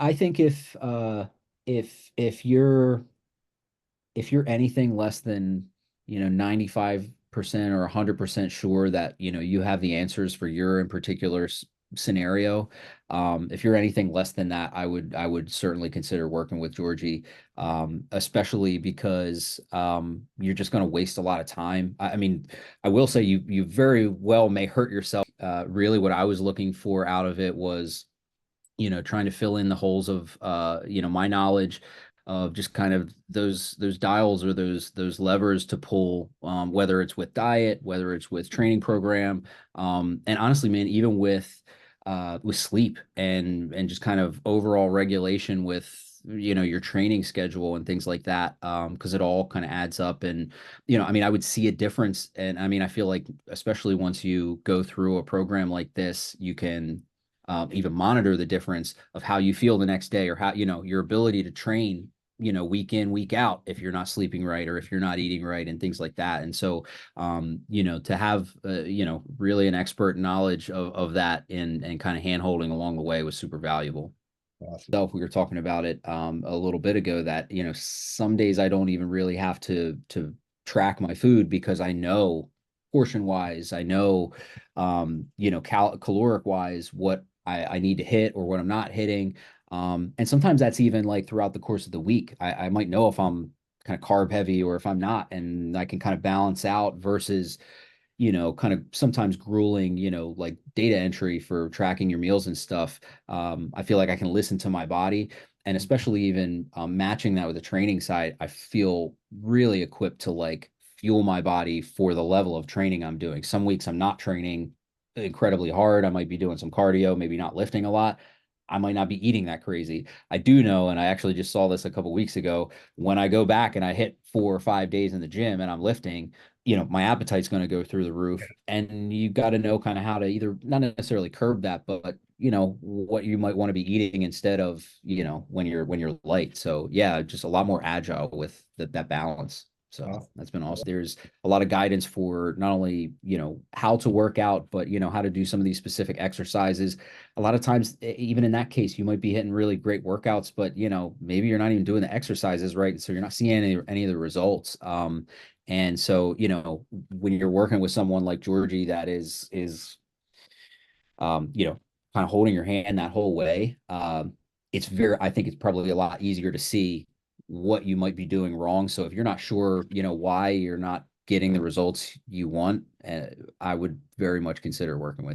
I think if you're anything less than, 95% or 100% sure that, you have the answers for your in particular scenario, if you're anything less than that, I would certainly consider working with Georgie, especially because you're just going to waste a lot of time. I mean, I will say you very well may hurt yourself. Really, what I was looking for out of it was, trying to fill in the holes of, my knowledge of just kind of those dials or those levers to pull, whether it's with diet, whether it's with training program, and honestly, man, even with sleep and just kind of overall regulation with, your training schedule and things like that, because it all kind of adds up. And, I mean, I would see a difference. And I mean, I feel like especially once you go through a program like this, you can, even monitor the difference of how you feel the next day, or how, your ability to train, week in, week out, if you're not sleeping right or if you're not eating right and things like that. And so, to have, really an expert knowledge of that and kind of hand holding along the way was super valuable. Awesome. So we were talking about it, a little bit ago, that, some days I don't even really have to track my food because I know portion wise, I know, caloric wise, what I need to hit or what I'm not hitting. And sometimes that's even like throughout the course of the week. I might know if I'm kind of carb heavy or if I'm not, and I can kind of balance out versus, kind of sometimes grueling, like data entry for tracking your meals and stuff. I feel like I can listen to my body, and especially even, matching that with the training side, I feel really equipped to like fuel my body for the level of training I'm doing. Some weeks I'm not training incredibly hard. I might be doing some cardio, maybe not lifting a lot. I might not be eating that crazy. I do know, and I actually just saw this a couple weeks ago, when I go back and I hit 4 or 5 days in the gym and I'm lifting, my appetite's going to go through the Yeah. roof, and you got to know kind of how to either not necessarily curb that, but, what you might want to be eating instead of, when you're light. So yeah, just a lot more agile with that balance. So Awesome. that's been awesome. There's a lot of guidance for not only, how to work out, but, how to do some of these specific exercises. A lot of times, even in that case, you might be hitting really great workouts, but, maybe you're not even doing the exercises right. So you're not seeing any of the results. And so, when you're working with someone like Georgie that is, kind of holding your hand that whole way, I think it's probably a lot easier to see what you might be doing wrong. So if you're not sure, why you're not getting the results you want, I would very much consider working with you.